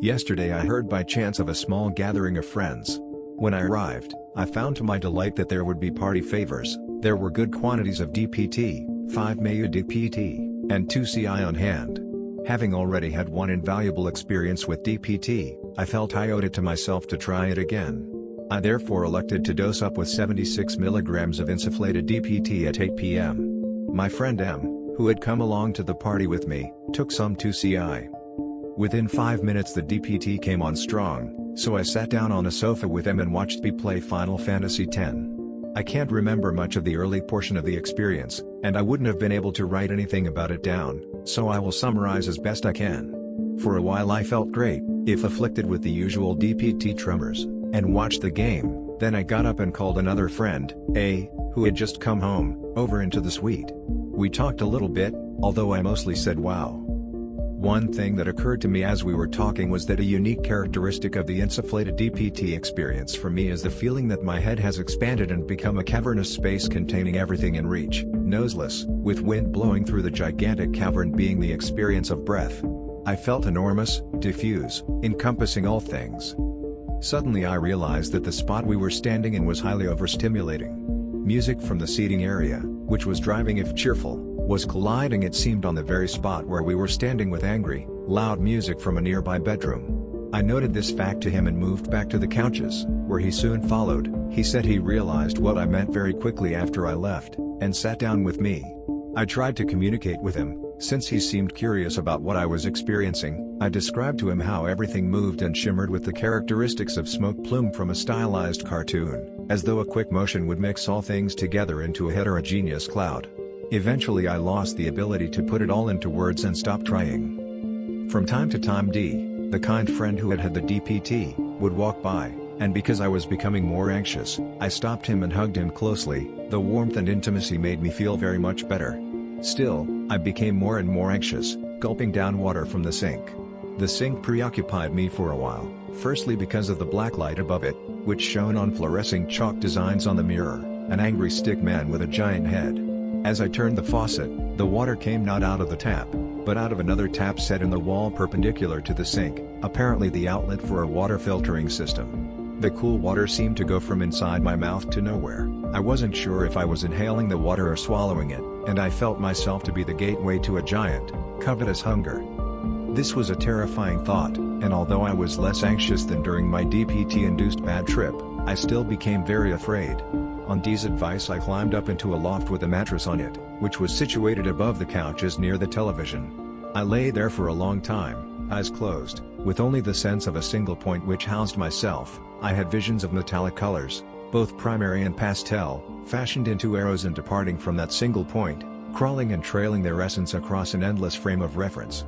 Yesterday I heard by chance of a small gathering of friends. When I arrived, I found to my delight that there would be party favors. There were good quantities of DPT, 5 mg DPT, and 2 CI on hand. Having already had one invaluable experience with DPT, I felt I owed it to myself to try it again. I therefore elected to dose up with 76 mg of insufflated DPT at 8 p.m. My friend M, who had come along to the party with me, took some 2 CI. Within 5 minutes the DPT came on strong, so I sat down on a sofa with M and watched B play Final Fantasy X. I can't remember much of the early portion of the experience, and I wouldn't have been able to write anything about it down, so I will summarize as best I can. For a while I felt great, if afflicted with the usual DPT tremors, and watched the game. Then I got up and called another friend, A, who had just come home, over into the suite. We talked a little bit, although I mostly said wow. One thing that occurred to me as we were talking was that a unique characteristic of the insufflated DPT experience for me is the feeling that my head has expanded and become a cavernous space containing everything in reach, noseless, with wind blowing through the gigantic cavern being the experience of breath. I felt enormous, diffuse, encompassing all things. Suddenly I realized that the spot we were standing in was highly overstimulating. Music from the seating area, which was driving if cheerful, was colliding it seemed on the very spot where we were standing with angry, loud music from a nearby bedroom. I noted this fact to him and moved back to the couches, where he soon followed. He said he realized what I meant very quickly after I left, and sat down with me. I tried to communicate with him, since he seemed curious about what I was experiencing. I described to him how everything moved and shimmered with the characteristics of smoke plume from a stylized cartoon, as though a quick motion would mix all things together into a heterogeneous cloud. Eventually I lost the ability to put it all into words and stopped trying. From time to time D, the kind friend who had had the DPT, would walk by, and because I was becoming more anxious, I stopped him and hugged him closely. The warmth and intimacy made me feel very much better. Still, I became more and more anxious, gulping down water from the sink. The sink preoccupied me for a while, firstly because of the black light above it, which shone on fluorescing chalk designs on the mirror, an angry stick man with a giant head. As I turned the faucet, the water came not out of the tap, but out of another tap set in the wall perpendicular to the sink, apparently the outlet for a water filtering system. The cool water seemed to go from inside my mouth to nowhere. I wasn't sure if I was inhaling the water or swallowing it, and I felt myself to be the gateway to a giant, covetous hunger. This was a terrifying thought, and although I was less anxious than during my DPT-induced bad trip, I still became very afraid. On D's advice I climbed up into a loft with a mattress on it, which was situated above the couches near the television. I lay there for a long time, eyes closed, with only the sense of a single point which housed myself. I had visions of metallic colors, both primary and pastel, fashioned into arrows and departing from that single point, crawling and trailing their essence across an endless frame of reference.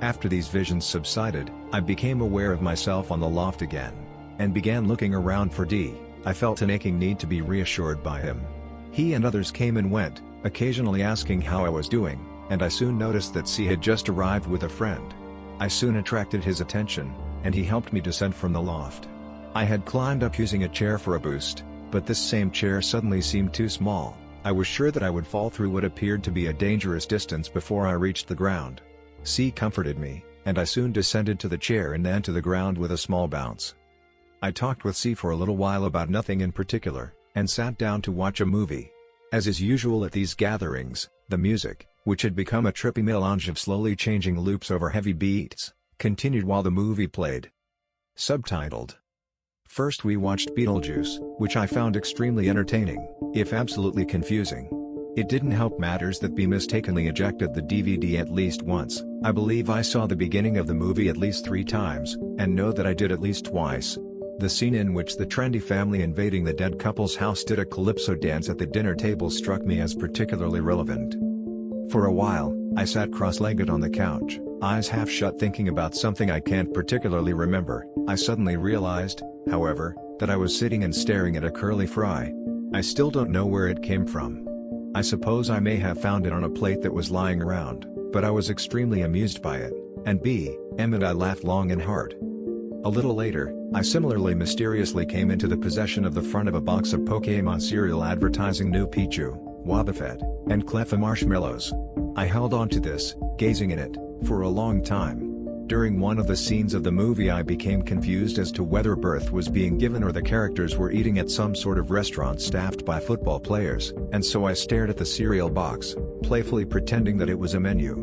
After these visions subsided, I became aware of myself on the loft again, and began looking around for D. I felt an aching need to be reassured by him. He and others came and went, occasionally asking how I was doing, and I soon noticed that C had just arrived with a friend. I soon attracted his attention, and he helped me descend from the loft. I had climbed up using a chair for a boost, but this same chair suddenly seemed too small. I was sure that I would fall through what appeared to be a dangerous distance before I reached the ground. C comforted me, and I soon descended to the chair and then to the ground with a small bounce. I talked with C for a little while about nothing in particular, and sat down to watch a movie. As is usual at these gatherings, the music, which had become a trippy melange of slowly changing loops over heavy beats, continued while the movie played. Subtitled. First we watched Beetlejuice, which I found extremely entertaining, if absolutely confusing. It didn't help matters that B mistakenly ejected the DVD at least once. I believe I saw the beginning of the movie at least 3 times, and know that I did at least twice. The scene in which the trendy family invading the dead couple's house did a calypso dance at the dinner table struck me as particularly relevant. For a while, I sat cross-legged on the couch, eyes half shut thinking about something I can't particularly remember. I suddenly realized, however, that I was sitting and staring at a curly fry. I still don't know where it came from. I suppose I may have found it on a plate that was lying around, but I was extremely amused by it, and B, M and I laughed long and hard. A little later, I similarly mysteriously came into the possession of the front of a box of Pokémon cereal advertising new Pichu, Wobbuffet, and Cleffa marshmallows. I held on to this, gazing at it, for a long time. During one of the scenes of the movie I became confused as to whether birth was being given or the characters were eating at some sort of restaurant staffed by football players, and so I stared at the cereal box, playfully pretending that it was a menu.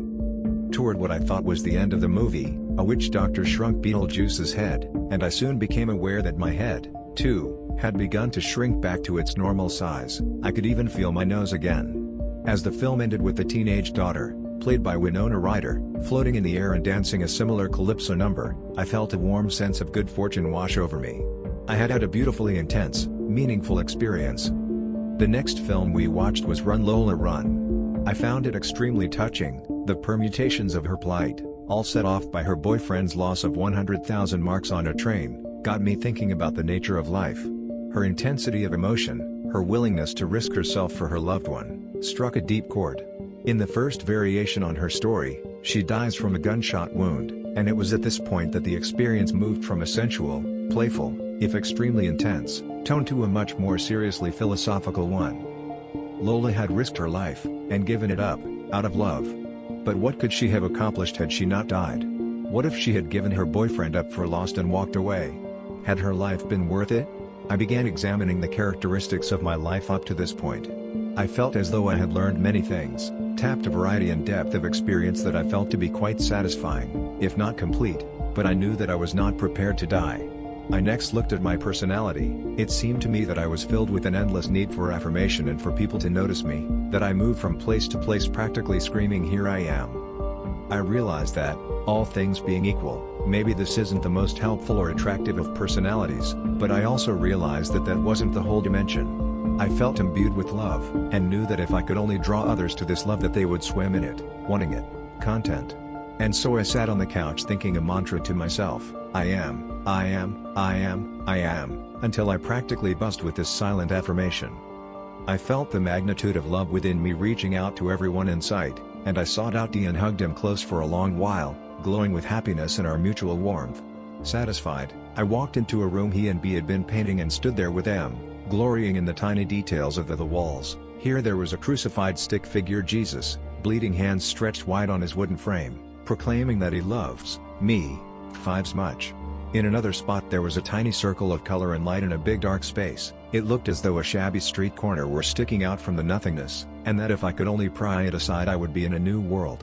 Toward what I thought was the end of the movie, a witch doctor shrunk Beetlejuice's head, and I soon became aware that my head, too, had begun to shrink back to its normal size. I could even feel my nose again. As the film ended with the teenage daughter, played by Winona Ryder, floating in the air and dancing a similar calypso number, I felt a warm sense of good fortune wash over me. I had had a beautifully intense, meaningful experience. The next film we watched was Run Lola Run. I found it extremely touching. The permutations of her plight, all set off by her boyfriend's loss of 100,000 marks on a train, got me thinking about the nature of life. Her intensity of emotion, her willingness to risk herself for her loved one, struck a deep chord. In the first variation on her story, she dies from a gunshot wound, and it was at this point that the experience moved from a sensual, playful, if extremely intense, tone to a much more seriously philosophical one. Lola had risked her life, and given it up, out of love. But what could she have accomplished had she not died? What if she had given her boyfriend up for lost and walked away? Had her life been worth it? I began examining the characteristics of my life up to this point. I felt as though I had learned many things, tapped a variety and depth of experience that I felt to be quite satisfying, if not complete, but I knew that I was not prepared to die. I next looked at my personality. It seemed to me that I was filled with an endless need for affirmation and for people to notice me, that I moved from place to place practically screaming, "Here I am." I realized that, all things being equal, maybe this isn't the most helpful or attractive of personalities, but I also realized that that wasn't the whole dimension. I felt imbued with love, and knew that if I could only draw others to this love that they would swim in it, wanting it, content. And so I sat on the couch thinking a mantra to myself, I am, I am, I am, I am, until I practically buzzed with this silent affirmation. I felt the magnitude of love within me reaching out to everyone in sight, and I sought out D and hugged him close for a long while, glowing with happiness and our mutual warmth. Satisfied, I walked into a room he and B had been painting and stood there with M, glorying in the tiny details of the walls. Here there was a crucified stick figure Jesus, bleeding hands stretched wide on his wooden frame, proclaiming that he loves me 5s much. In another spot there was a tiny circle of color and light in a big dark space. It looked as though a shabby street corner were sticking out from the nothingness, and that if I could only pry it aside I would be in a new world.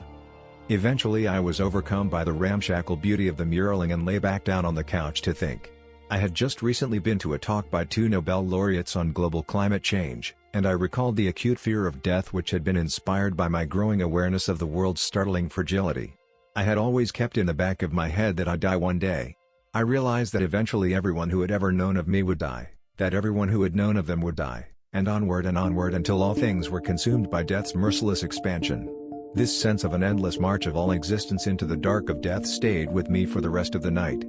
Eventually I was overcome by the ramshackle beauty of the muraling and lay back down on the couch to think. I had just recently been to a talk by 2 Nobel laureates on global climate change, and I recalled the acute fear of death which had been inspired by my growing awareness of the world's startling fragility. I had always kept in the back of my head that I'd die one day. I realized that eventually everyone who had ever known of me would die, that everyone who had known of them would die, and onward until all things were consumed by death's merciless expansion. This sense of an endless march of all existence into the dark of death stayed with me for the rest of the night.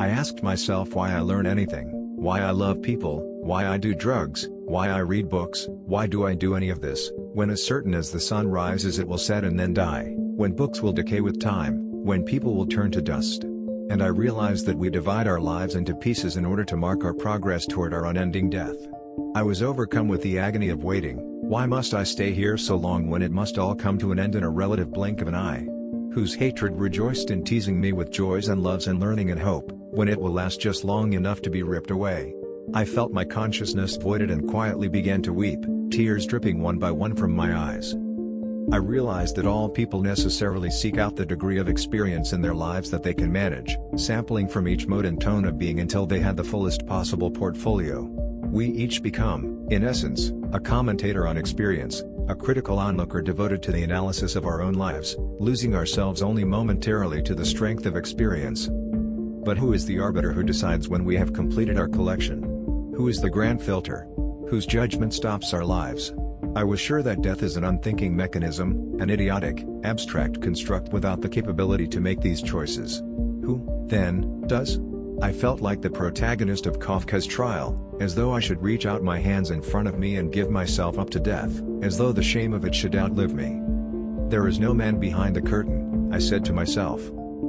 I asked myself why I learn anything, why I love people, why I do drugs, why I read books, why do I do any of this, when as certain as the sun rises it will set and then die, when books will decay with time, when people will turn to dust. And I realized that we divide our lives into pieces in order to mark our progress toward our unending death. I was overcome with the agony of waiting. Why must I stay here so long when it must all come to an end in a relative blink of an eye? Whose hatred rejoiced in teasing me with joys and loves and learning and hope, when it will last just long enough to be ripped away? I felt my consciousness voided and quietly began to weep, tears dripping one by one from my eyes. I realized that all people necessarily seek out the degree of experience in their lives that they can manage, sampling from each mode and tone of being until they had the fullest possible portfolio. We each become, in essence, a commentator on experience, a critical onlooker devoted to the analysis of our own lives, losing ourselves only momentarily to the strength of experience. But who is the arbiter who decides when we have completed our collection? Who is the grand filter? Whose judgment stops our lives? I was sure that death is an unthinking mechanism, an idiotic, abstract construct without the capability to make these choices. Who, then, does? I felt like the protagonist of Kafka's trial, as though I should reach out my hands in front of me and give myself up to death, as though the shame of it should outlive me. There is no man behind the curtain, I said to myself.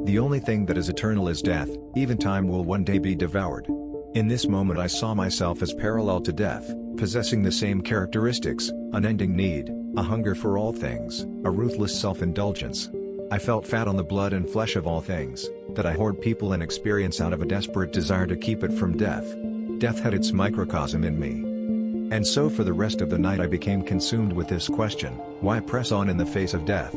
The only thing that is eternal is death, even time will one day be devoured. In this moment I saw myself as parallel to death, possessing the same characteristics, unending need, a hunger for all things, a ruthless self-indulgence. I felt fat on the blood and flesh of all things, that I hoard people and experience out of a desperate desire to keep it from death. Death had its microcosm in me. And so for the rest of the night I became consumed with this question: why press on in the face of death?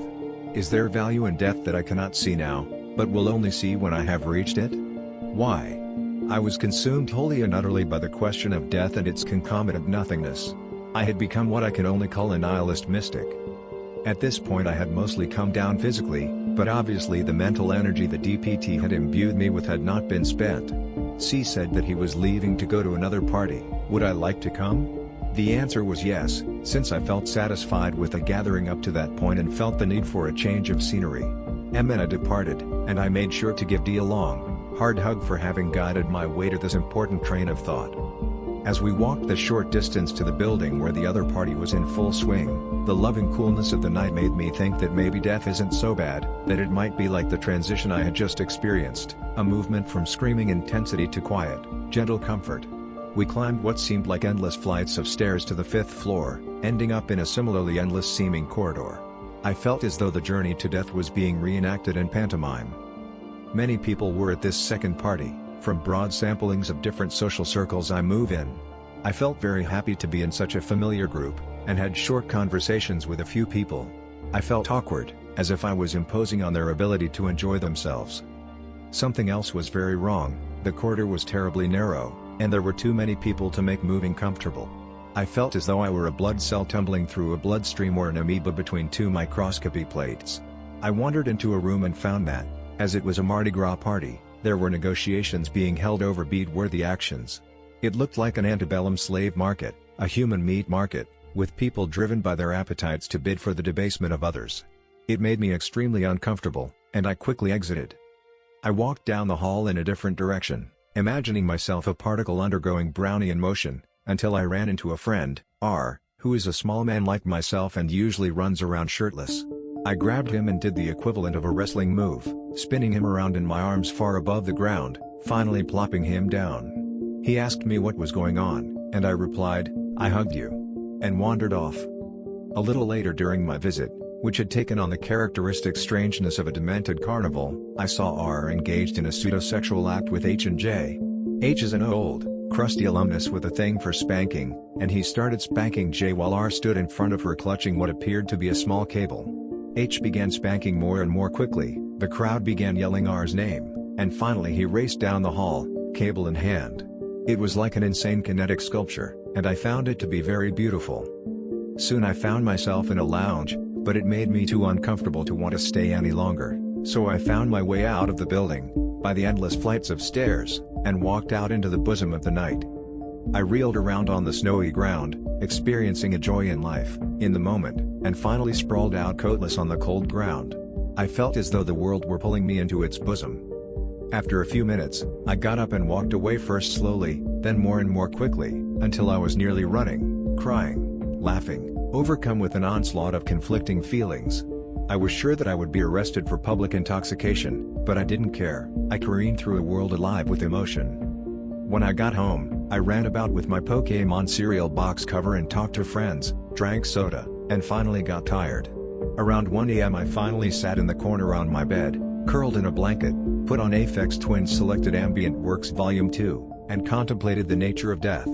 Is there value in death that I cannot see now, but will only see when I have reached it? Why? I was consumed wholly and utterly by the question of death and its concomitant nothingness. I had become what I can only call a nihilist mystic. At this point I had mostly come down physically, but obviously the mental energy the DPT had imbued me with had not been spent. C said that he was leaving to go to another party. Would I like to come? The answer was yes, since I felt satisfied with the gathering up to that point and felt the need for a change of scenery. Emma departed, and I made sure to give D a long, hard hug for having guided my way to this important train of thought. As we walked the short distance to the building where the other party was in full swing, the loving coolness of the night made me think that maybe death isn't so bad, that it might be like the transition I had just experienced, a movement from screaming intensity to quiet, gentle comfort. We climbed what seemed like endless flights of stairs to the 5th floor, ending up in a similarly endless-seeming corridor. I felt as though the journey to death was being reenacted in pantomime. Many people were at this second party, from broad samplings of different social circles I move in. I felt very happy to be in such a familiar group, and had short conversations with a few people. I felt awkward, as if I was imposing on their ability to enjoy themselves. Something else was very wrong: the corridor was terribly narrow, and there were too many people to make moving comfortable. I felt as though I were a blood cell tumbling through a bloodstream or an amoeba between two microscopy plates. I wandered into a room and found that, as it was a Mardi Gras party, there were negotiations being held over bead-worthy actions. It looked like an antebellum slave market, a human meat market, with people driven by their appetites to bid for the debasement of others. It made me extremely uncomfortable, and I quickly exited. I walked down the hall in a different direction, imagining myself a particle undergoing Brownian motion, until I ran into a friend, R, who is a small man like myself and usually runs around shirtless. I grabbed him and did the equivalent of a wrestling move, spinning him around in my arms far above the ground, finally plopping him down. He asked me what was going on, and I replied, "I hugged you," and wandered off. A little later during my visit, which had taken on the characteristic strangeness of a demented carnival, I saw R engaged in a pseudo-sexual act with H and J. H is an old, crusty alumnus with a thing for spanking, and he started spanking J while R stood in front of her clutching what appeared to be a small cable. H began spanking more and more quickly, the crowd began yelling R's name, and finally he raced down the hall, cable in hand. It was like an insane kinetic sculpture, and I found it to be very beautiful. Soon I found myself in a lounge, but it made me too uncomfortable to want to stay any longer, so I found my way out of the building, by the endless flights of stairs, and walked out into the bosom of the night. I reeled around on the snowy ground, experiencing a joy in life, in the moment, and finally sprawled out coatless on the cold ground. I felt as though the world were pulling me into its bosom. After a few minutes, I got up and walked away, first slowly, then more and more quickly, until I was nearly running, crying, laughing, overcome with an onslaught of conflicting feelings. I was sure that I would be arrested for public intoxication, but I didn't care. I careened through a world alive with emotion. When I got home, I ran about with my Pokémon cereal box cover and talked to friends, drank soda, and finally got tired. Around 1 a.m. I finally sat in the corner on my bed, curled in a blanket, put on Aphex Twin's Selected Ambient Works Volume 2, and contemplated the nature of death.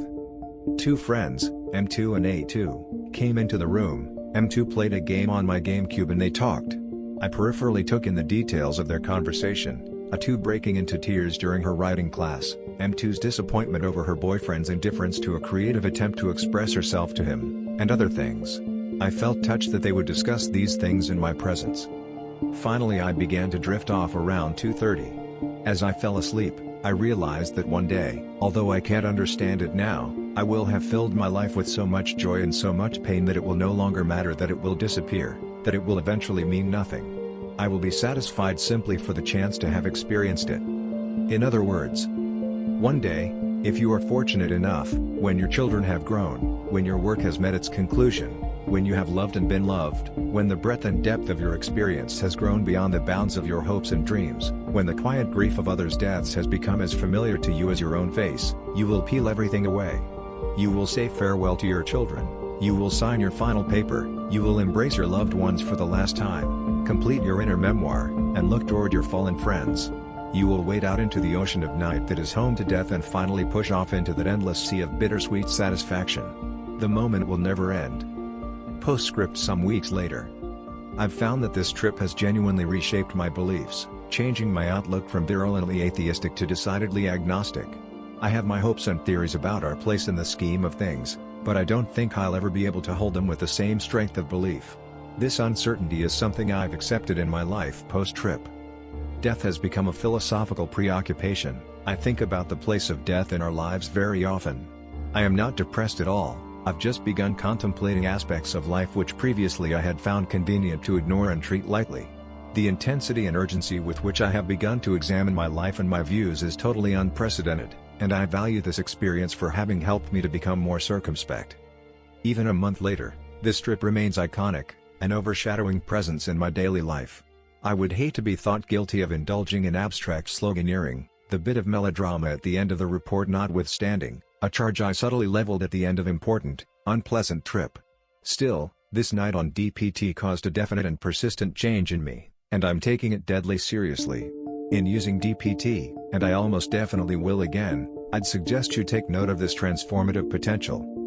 Two friends, M2 and A2, came into the room. M2 played a game on my GameCube and they talked. I peripherally took in the details of their conversation, A2 breaking into tears during her writing class, M2's disappointment over her boyfriend's indifference to a creative attempt to express herself to him, and other things. I felt touched that they would discuss these things in my presence. Finally I began to drift off around 2:30. As I fell asleep, I realized that one day, although I can't understand it now, I will have filled my life with so much joy and so much pain that it will no longer matter, that it will disappear, that it will eventually mean nothing. I will be satisfied simply for the chance to have experienced it. In other words, one day, if you are fortunate enough, when your children have grown, when your work has met its conclusion, when you have loved and been loved, when the breadth and depth of your experience has grown beyond the bounds of your hopes and dreams, when the quiet grief of others' deaths has become as familiar to you as your own face, you will peel everything away. You will say farewell to your children, you will sign your final paper, you will embrace your loved ones for the last time. Complete your inner memoir, and look toward your fallen friends. You will wade out into the ocean of night that is home to death and finally push off into that endless sea of bittersweet satisfaction. The moment will never end. Postscript some weeks later. I've found that this trip has genuinely reshaped my beliefs, changing my outlook from virulently atheistic to decidedly agnostic. I have my hopes and theories about our place in the scheme of things, but I don't think I'll ever be able to hold them with the same strength of belief. This uncertainty is something I've accepted in my life post-trip. Death has become a philosophical preoccupation. I think about the place of death in our lives very often. I am not depressed at all, I've just begun contemplating aspects of life which previously I had found convenient to ignore and treat lightly. The intensity and urgency with which I have begun to examine my life and my views is totally unprecedented, and I value this experience for having helped me to become more circumspect. Even a month later, this trip remains iconic, an overshadowing presence in my daily life. I would hate to be thought guilty of indulging in abstract sloganeering, the bit of melodrama at the end of the report notwithstanding, a charge I subtly leveled at the end of important, unpleasant trip. Still, this night on DPT caused a definite and persistent change in me, and I'm taking it deadly seriously. In using DPT, and I almost definitely will again, I'd suggest you take note of this transformative potential.